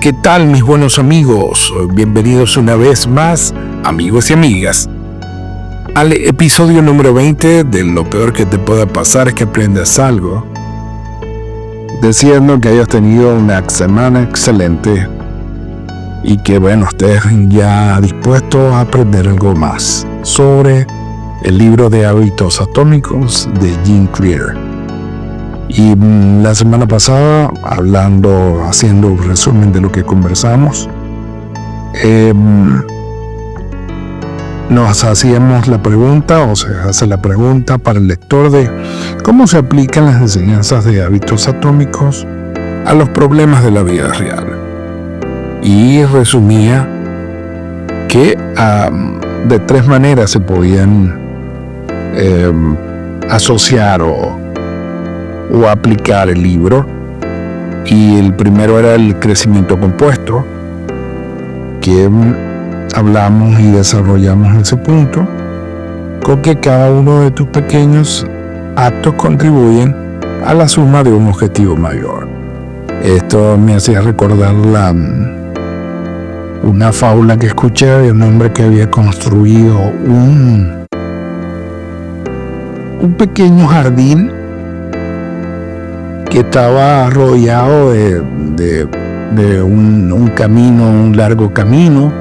¿Qué tal, mis buenos amigos? Bienvenidos una vez más, amigos y amigas, al episodio número 20 de Lo peor que te pueda pasar es que aprendas algo. Deseando que hayas tenido una semana excelente y que, estés ya dispuesto a aprender algo más sobre el libro de hábitos atómicos de Jim Clear. Y la semana pasada, haciendo un resumen de lo que conversamos, nos hacíamos la pregunta, o se hace la pregunta para el lector de cómo se aplican las enseñanzas de hábitos atómicos a los problemas de la vida real. Y resumía que de tres maneras se podían asociar o aplicar el libro. Y el primero era el crecimiento compuesto, que hablamos y desarrollamos ese punto, con que cada uno de tus pequeños actos contribuyen a la suma de un objetivo mayor. Esto me hacía recordar una fábula que escuché de un hombre que había construido un pequeño jardín que estaba rodeado de un camino, un largo camino,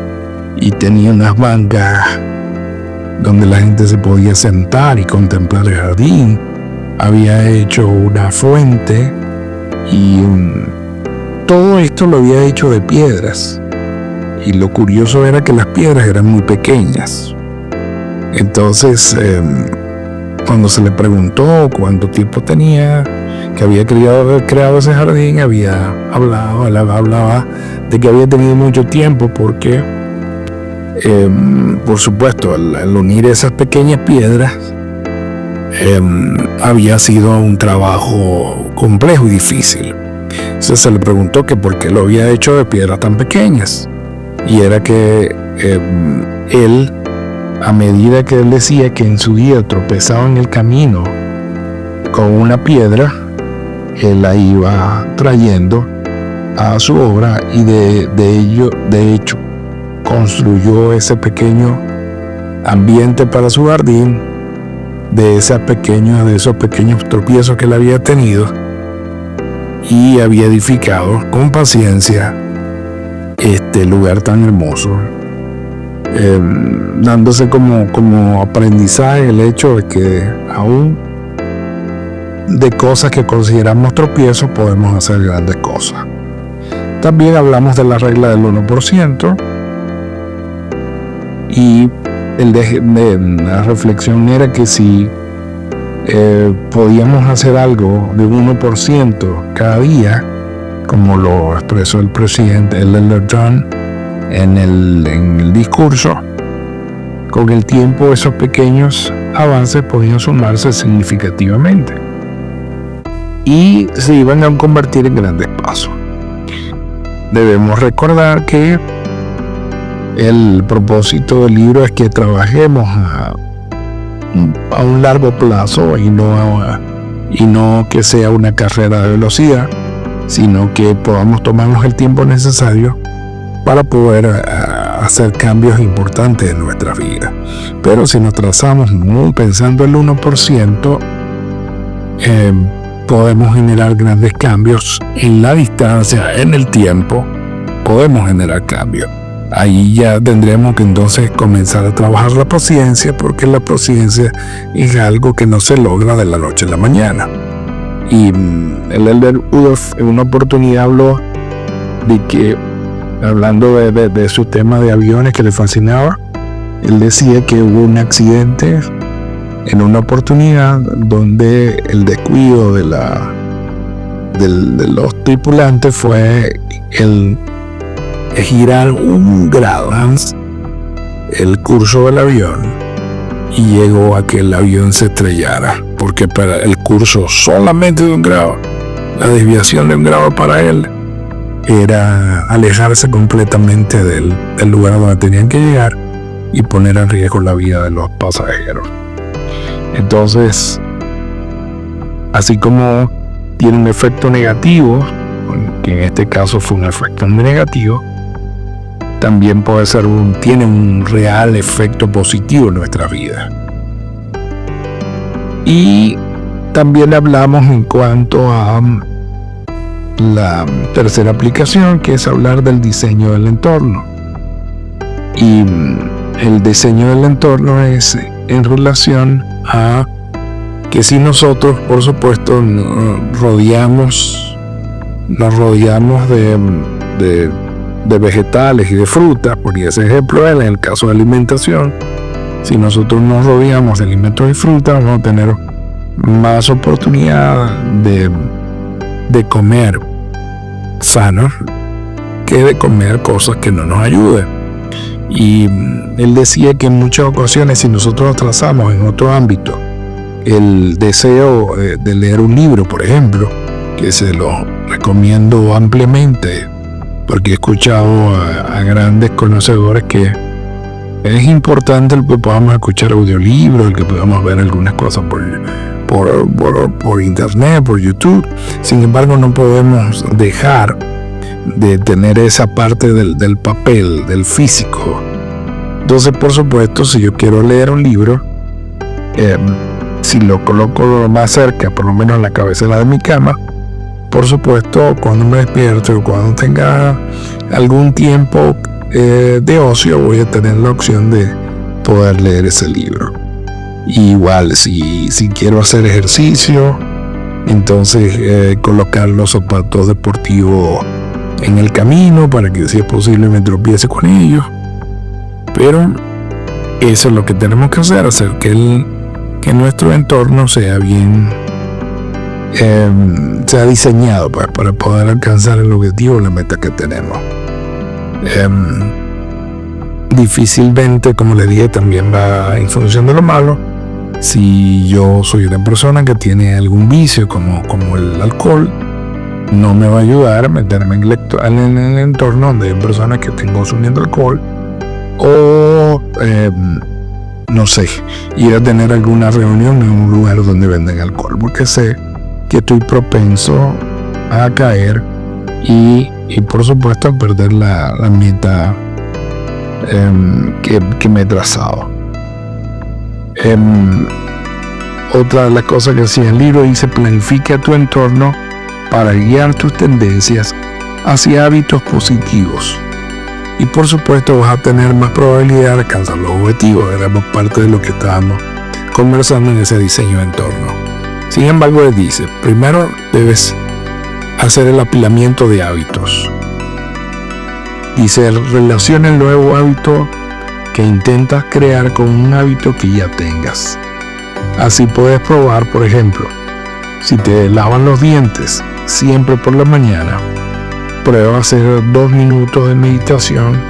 y tenía unas bancas donde la gente se podía sentar y contemplar el jardín. Había hecho una fuente y todo esto lo había hecho de piedras. Y lo curioso era que las piedras eran muy pequeñas. Entonces, cuando se le preguntó cuánto tiempo tenía que había creado ese jardín, hablaba de que había tenido mucho tiempo porque, por supuesto, al unir esas pequeñas piedras, había sido un trabajo complejo y difícil. Entonces se le preguntó que por qué lo había hecho de piedras tan pequeñas. Y era que él, a medida que él decía que en su día tropezaba en el camino con una piedra, él la iba trayendo a su obra y de hecho construyó ese pequeño ambiente para su jardín de esos pequeños tropiezos que él había tenido, y había edificado con paciencia este lugar tan hermoso, dándose como aprendizaje el hecho de que aún de cosas que consideramos tropiezos podemos hacer grandes cosas. También hablamos de la regla del 1%, y la reflexión era que si podíamos hacer algo de 1% cada día, como lo expresó el presidente Elder John en el discurso, con el tiempo esos pequeños avances podían sumarse significativamente y se iban a convertir en grandes pasos. Debemos recordar que el propósito del libro es que trabajemos a un largo plazo y no que sea una carrera de velocidad, sino que podamos tomarnos el tiempo necesario para poder hacer cambios importantes en nuestra vida. Pero si nos trazamos pensando el 1%, podemos generar grandes cambios en la distancia, en el tiempo. Podemos generar cambios. Ahí ya tendremos que entonces comenzar a trabajar la paciencia, porque la paciencia es algo que no se logra de la noche a la mañana. Y el Elder Udof en una oportunidad habló de que, hablando de su tema de aviones que le fascinaba, él decía que hubo un accidente en una oportunidad donde el descuido de los tripulantes fue el girar 1 grado el curso del avión, y llegó a que el avión se estrellara, porque para el curso solamente de 1 grado, la desviación de 1 grado para él era alejarse completamente del lugar donde tenían que llegar y poner en riesgo la vida de los pasajeros. Entonces, así como tiene un efecto negativo que en este caso fue un efecto negativo, también tiene un real efecto positivo en nuestra vida. Y también hablamos en cuanto a la tercera aplicación, que es hablar del diseño del entorno. Y el diseño del entorno es en relación a que si nosotros, por supuesto, nos rodeamos de vegetales y de frutas, por ese ejemplo, en el caso de alimentación, si nosotros nos rodeamos de alimentos y frutas, vamos a tener más oportunidad de comer sanos que de comer cosas que no nos ayuden. Y él decía que en muchas ocasiones, si nosotros trazamos en otro ámbito el deseo de leer un libro, por ejemplo, que se lo recomiendo ampliamente, porque he escuchado a grandes conocedores que es importante el que podamos escuchar audiolibros, el que podamos ver algunas cosas por internet, por YouTube. Sin embargo, no podemos dejar de tener esa parte del papel, del físico. Entonces, por supuesto, si yo quiero leer un libro, si lo coloco más cerca, por lo menos en la cabecera de mi cama, por supuesto, cuando me despierto o cuando tenga algún tiempo de ocio, voy a tener la opción de poder leer ese libro. Y igual, si quiero hacer ejercicio, entonces colocar los zapatos deportivos en el camino para que, si es posible, me tropiece con ellos. Pero eso es lo que tenemos que hacer que nuestro entorno sea bien, sea diseñado para poder alcanzar el objetivo, la meta que tenemos. Difícilmente, como le dije, también va en función de lo malo. Si yo soy una persona que tiene algún vicio como el alcohol, no me va a ayudar a meterme en el entorno donde hay personas que estén consumiendo alcohol, o no sé, ir a tener alguna reunión en un lugar donde venden alcohol, porque sé que estoy propenso a caer y por supuesto a perder la meta que me he trazado. Otra de las cosas que decía el libro dice: planifica tu entorno para guiar tus tendencias hacia hábitos positivos, y por supuesto vas a tener más probabilidad de alcanzar los objetivos. Éramos parte de lo que estábamos conversando en ese diseño de entorno. Sin embargo, él dice: primero debes hacer el apilamiento de hábitos. Dice: relaciona el nuevo hábito que intentas crear con un hábito que ya tengas. Así puedes probar, por ejemplo, si te lavan los dientes siempre por la mañana, prueba hacer 2 minutos de meditación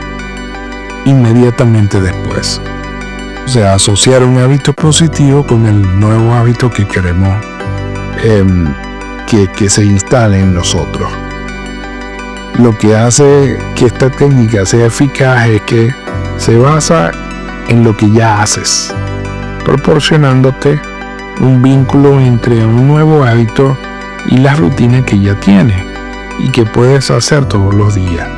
inmediatamente después. O sea, asociar un hábito positivo con el nuevo hábito que queremos que se instale en nosotros. Lo que hace que esta técnica sea eficaz es que se basa en lo que ya haces, proporcionándote un vínculo entre un nuevo hábito y las rutinas que ya tienes y que puedes hacer todos los días.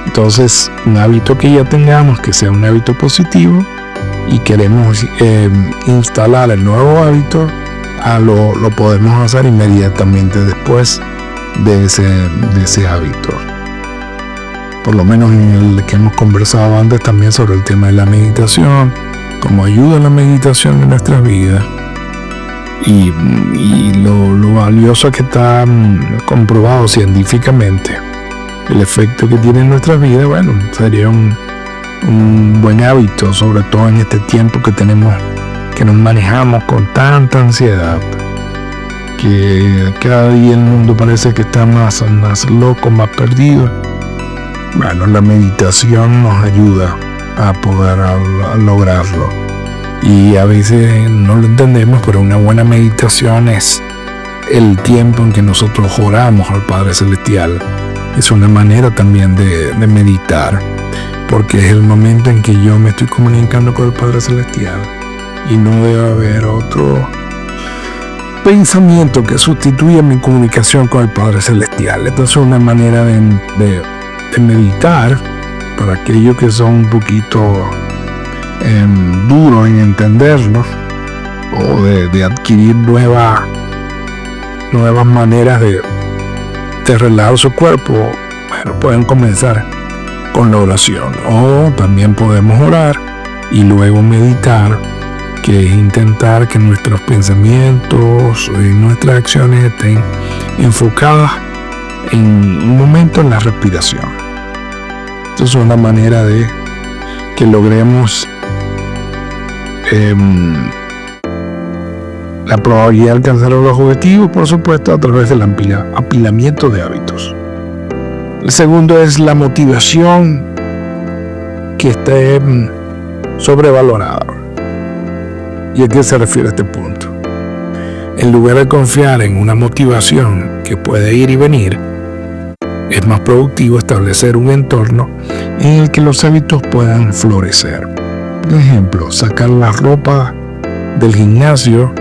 Entonces, un hábito que ya tengamos, que sea un hábito positivo, y queremos instalar el nuevo hábito, lo podemos hacer inmediatamente después de ese hábito. Por lo menos en el que hemos conversado antes también sobre el tema de la meditación, cómo ayuda la meditación en nuestras vidas, y lo valioso que está comprobado científicamente el efecto que tiene en nuestras vidas. Bueno, sería un buen hábito, sobre todo en este tiempo que nos manejamos con tanta ansiedad, que cada día el mundo parece que está más loco, más perdido. Bueno, la meditación nos ayuda a poder lograrlo. Y a veces no lo entendemos, pero una buena meditación es el tiempo en que nosotros oramos al Padre Celestial. Es una manera también de meditar, porque es el momento en que yo me estoy comunicando con el Padre Celestial, y no debe haber pensamiento que sustituye mi comunicación con el Padre Celestial. Entonces, una manera de meditar, para aquellos que son un poquito duros en entenderlo, o de adquirir nuevas maneras de relajar su cuerpo, bueno, pueden comenzar con la oración. O también podemos orar y luego meditar, que es intentar que nuestros pensamientos y nuestras acciones estén enfocadas en un momento en la respiración. Esto es una manera de que logremos la probabilidad de alcanzar los objetivos, por supuesto, a través del apilamiento de hábitos. El segundo es la motivación que esté sobrevalorada. ¿Y a qué se refiere este punto? En lugar de confiar en una motivación que puede ir y venir, es más productivo establecer un entorno en el que los hábitos puedan florecer. Por ejemplo, sacar la ropa del gimnasio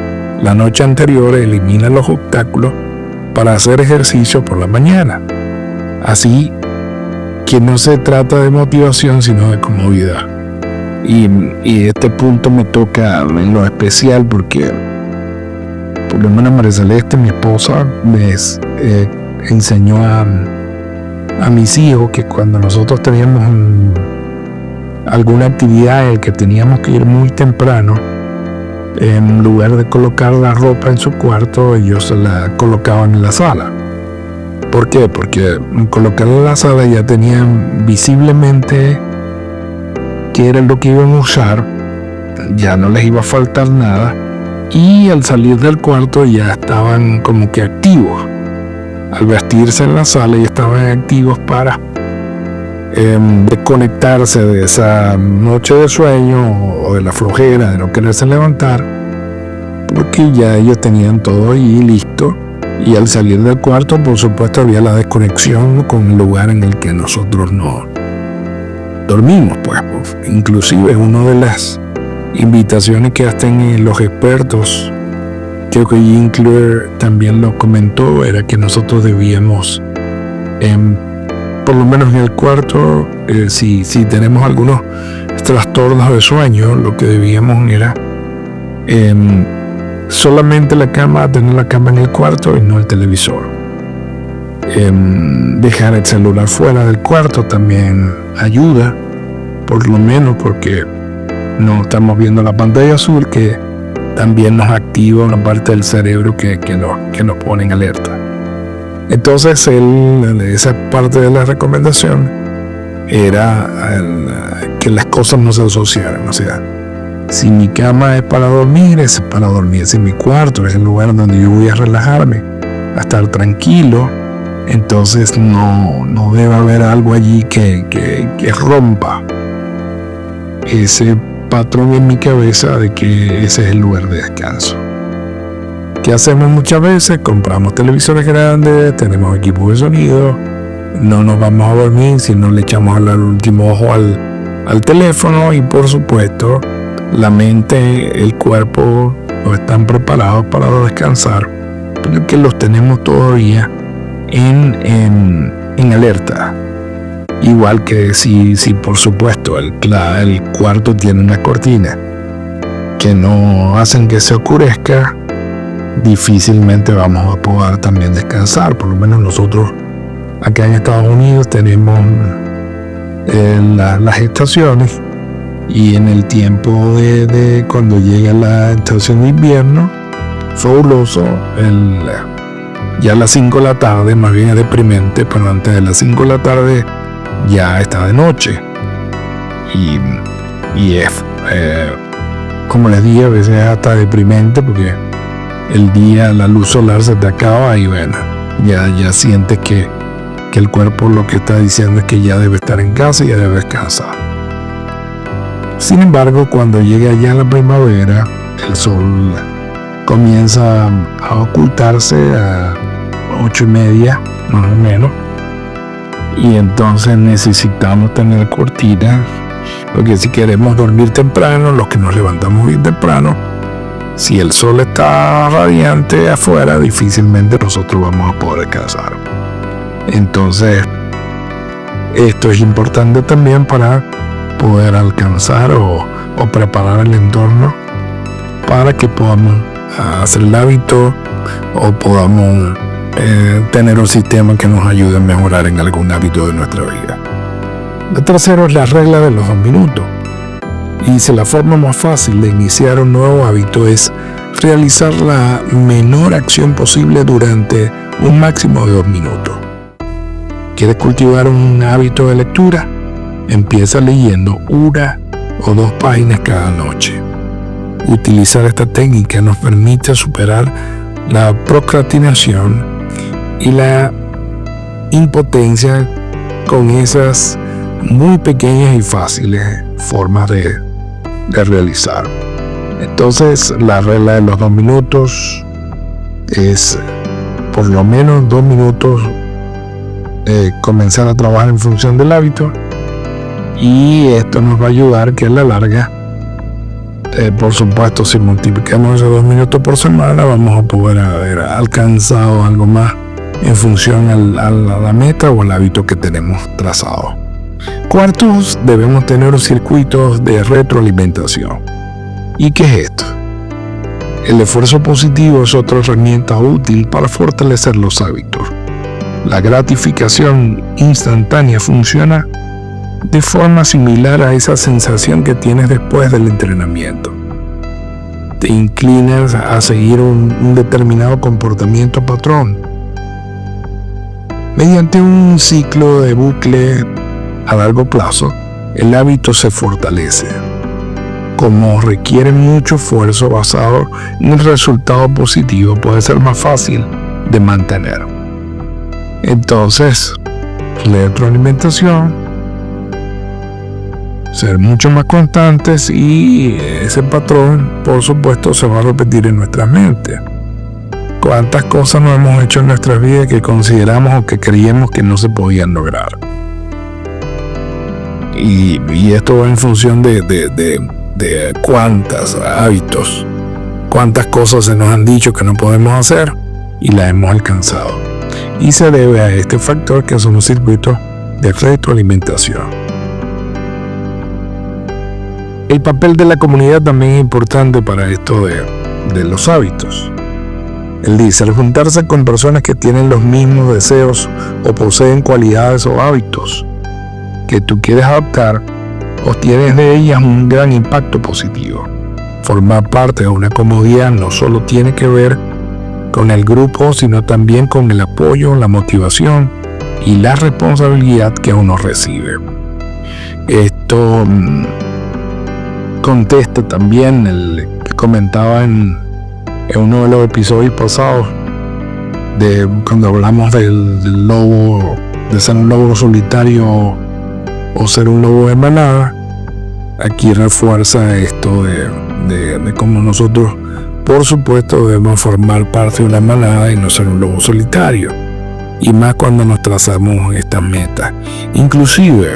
la noche anterior elimina los obstáculos para hacer ejercicio por la mañana. Así que no se trata de motivación, sino de comodidad. Y este punto me toca en lo especial porque, por lo menos María Celeste, mi esposa, me enseñó a mis hijos que cuando nosotros teníamos alguna actividad en la que teníamos que ir muy temprano, en lugar de colocar la ropa en su cuarto, ellos se la colocaban en la sala. ¿Por qué? Porque colocarla en la sala ya tenían visiblemente qué era lo que iban a usar, ya no les iba a faltar nada, y al salir del cuarto ya estaban como que activos. Al vestirse en la sala ya estaban activos para desconectarse de esa noche de sueño o de la flojera de no quererse levantar, porque ya ellos tenían todo ahí listo. Y al salir del cuarto, por supuesto, había la desconexión con el lugar en el que nosotros no dormimos, pues. Inclusive una de las invitaciones que hacen los expertos, creo que Jim Clear también lo comentó, era que nosotros debíamos, por lo menos en el cuarto, si tenemos algunos trastornos de sueño, lo que debíamos era solamente tener la cama en el cuarto y no el televisor. Dejar el celular fuera del cuarto también ayuda, por lo menos porque no estamos viendo la pantalla azul, que también nos activa una parte del cerebro que nos pone en alerta. Entonces esa parte de la recomendación era que las cosas no se asociaran. O sea, si mi cama es para dormir, es para dormir. Si mi cuarto es el lugar donde yo voy a relajarme, a estar tranquilo, entonces no debe haber algo allí que rompa ese patrón en mi cabeza de que ese es el lugar de descanso. ¿Qué hacemos muchas veces? Compramos televisores grandes, tenemos equipos de sonido, no nos vamos a dormir si no le echamos el último ojo al teléfono, y por supuesto la mente, el cuerpo no están preparados para descansar, porque los tenemos todavía en alerta. Igual que si por supuesto el cuarto tiene una cortina que no hacen que se oscurezca, difícilmente vamos a poder también descansar. Por lo menos nosotros acá en Estados Unidos tenemos las estaciones, y en el tiempo de cuando llega la estación de invierno, fabuloso, ya a las 5 de la tarde, más bien es deprimente, pero antes de las 5 de la tarde ya está de noche, y es como les dije, a veces es hasta deprimente porque el día, la luz solar se te acaba, y bueno, ya sientes que el cuerpo lo que está diciendo es que ya debe estar en casa y ya debe descansar. Sin embargo, cuando llega ya la primavera, el sol comienza a ocultarse a 8:30 más o menos, y entonces necesitamos tener cortinas, porque si queremos dormir temprano, los que nos levantamos bien temprano, Si el sol está radiante afuera, difícilmente nosotros vamos a poder alcanzar. Entonces, esto es importante también para poder alcanzar o preparar el entorno para que podamos hacer el hábito o podamos tener un sistema que nos ayude a mejorar en algún hábito de nuestra vida. El tercero es la regla de los 2 minutos. Y dice, la forma más fácil de iniciar un nuevo hábito es realizar la menor acción posible durante un máximo de 2 minutos. ¿Quieres cultivar un hábito de lectura? Empieza leyendo 1 o 2 páginas cada noche. Utilizar esta técnica nos permite superar la procrastinación y la impotencia con esas muy pequeñas y fáciles formas de realizar. Entonces, la regla de los 2 minutos es por lo menos 2 minutos comenzar a trabajar en función del hábito, y esto nos va a ayudar que a la larga, por supuesto, si multiplicamos esos 2 minutos por semana, vamos a poder haber alcanzado algo más en función a la meta o al hábito que tenemos trazado. Cuartos, debemos tener circuitos de retroalimentación. ¿Y qué es esto? El esfuerzo positivo es otra herramienta útil para fortalecer los hábitos. La gratificación instantánea funciona de forma similar a esa sensación que tienes después del entrenamiento. Te inclinas a seguir un determinado comportamiento patrón. Mediante un ciclo de bucle a largo plazo, el hábito se fortalece. Como requiere mucho esfuerzo basado en el resultado positivo, puede ser más fácil de mantener. Entonces, retroalimentación, ser mucho más constantes, y ese patrón, por supuesto, se va a repetir en nuestra mente. ¿Cuántas cosas no hemos hecho en nuestras vidas que consideramos o que creíamos que no se podían lograr? Y esto va en función de cuántos hábitos, cuántas cosas se nos han dicho que no podemos hacer y las hemos alcanzado. Y se debe a este factor, que son los circuitos de retroalimentación. El papel de la comunidad también es importante para esto de los hábitos. Él dice, al juntarse con personas que tienen los mismos deseos o poseen cualidades o hábitos que tú quieres adoptar, obtienes de ellas un gran impacto positivo. Formar parte de una comunidad no solo tiene que ver con el grupo, sino también con el apoyo, la motivación y la responsabilidad que uno recibe. Esto contesta también el que comentaba en uno de los episodios pasados, de cuando hablamos del lobo, de ser un lobo solitario o ser un lobo de manada. Aquí refuerza esto de cómo nosotros, por supuesto, debemos formar parte de una manada y no ser un lobo solitario, y más cuando nos trazamos estas metas. Inclusive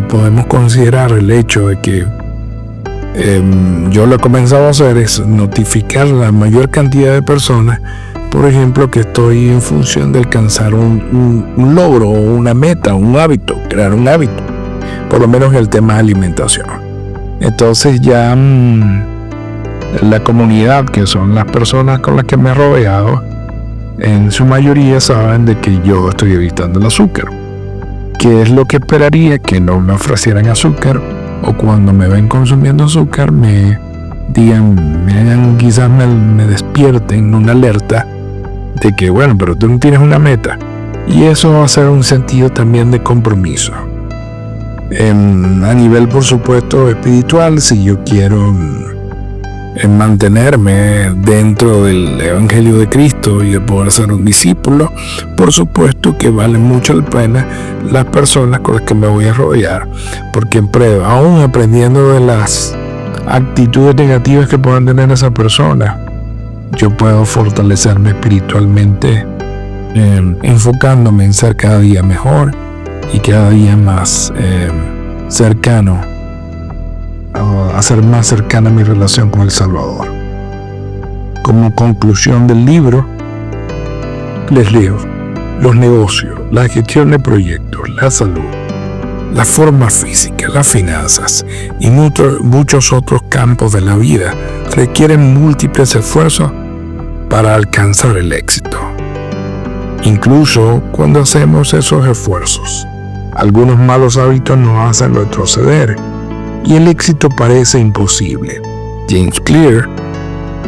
podemos considerar el hecho de que yo lo he comenzado a hacer, es notificar a la mayor cantidad de personas, por ejemplo, que estoy en función de alcanzar un logro, una meta, un hábito, crear un hábito, por lo menos en el tema de alimentación. Entonces ya la comunidad, que son las personas con las que me he rodeado, en su mayoría saben de que yo estoy evitando el azúcar. ¿Qué es lo que esperaría? Que no me ofrecieran azúcar, o cuando me ven consumiendo azúcar me digan, quizás me despierten una alerta de que, bueno, pero tú no tienes una meta. Y eso va a ser un sentido también de compromiso. A nivel, por supuesto, espiritual, si yo quiero mantenerme dentro del Evangelio de Cristo y de poder ser un discípulo, por supuesto que vale mucho la pena las personas con las que me voy a rodear, porque aún aprendiendo de las actitudes negativas que puedan tener esas personas, yo puedo fortalecerme espiritualmente, enfocándome en ser cada día mejor y cada día más cercano, a hacer más cercana mi relación con el Salvador. Como conclusión del libro, les leo: los negocios, la gestión de proyectos, la salud, la forma física, las finanzas y muchos otros campos de la vida requieren múltiples esfuerzos para alcanzar el éxito. Incluso cuando hacemos esos esfuerzos, algunos malos hábitos nos hacen retroceder y el éxito parece imposible. James Clear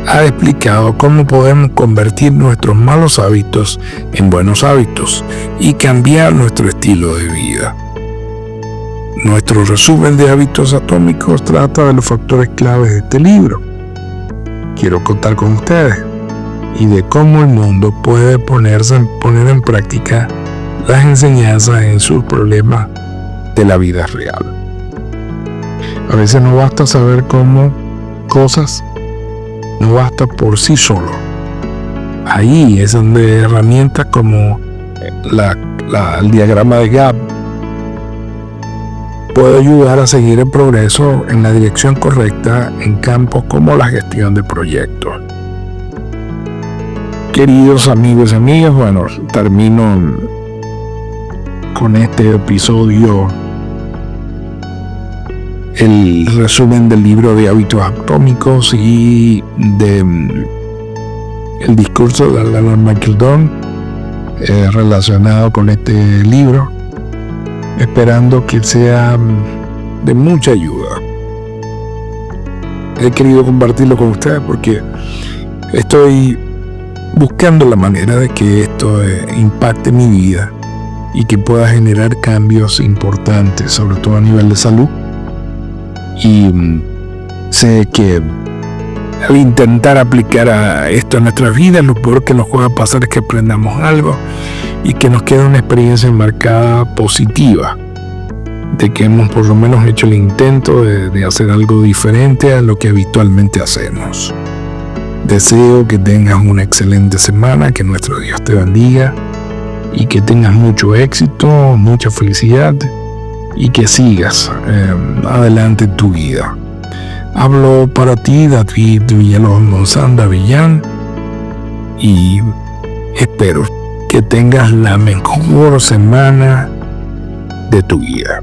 ha explicado cómo podemos convertir nuestros malos hábitos en buenos hábitos y cambiar nuestro estilo de vida. Nuestro resumen de hábitos atómicos trata de los factores claves de este libro. Quiero contar con ustedes y de cómo el mundo puede poner en práctica las enseñanzas en sus problemas de la vida real. A veces no basta saber cómo cosas, no basta por sí solo. Ahí es donde herramientas como el diagrama de Gabb puede ayudar a seguir el progreso en la dirección correcta en campos como la gestión de proyectos. Queridos amigos y amigas, bueno, termino con este episodio el resumen del libro de hábitos atómicos y de el discurso de Alan McKeldon relacionado con este libro, esperando que sea de mucha ayuda. He querido compartirlo con ustedes porque estoy buscando la manera de que esto impacte mi vida y que pueda generar cambios importantes, sobre todo a nivel de salud. Y sé que al intentar aplicar esto a nuestras vidas, lo peor que nos pueda pasar es que aprendamos algo y que nos quede una experiencia enmarcada positiva, de que hemos por lo menos hecho el intento de hacer algo diferente a lo que habitualmente hacemos. Deseo que tengas una excelente semana, que nuestro Dios te bendiga y que tengas mucho éxito, mucha felicidad y que sigas adelante en tu vida. Hablo para ti, David Villalobos Monzán Davillán, y espero que tengas la mejor semana de tu vida.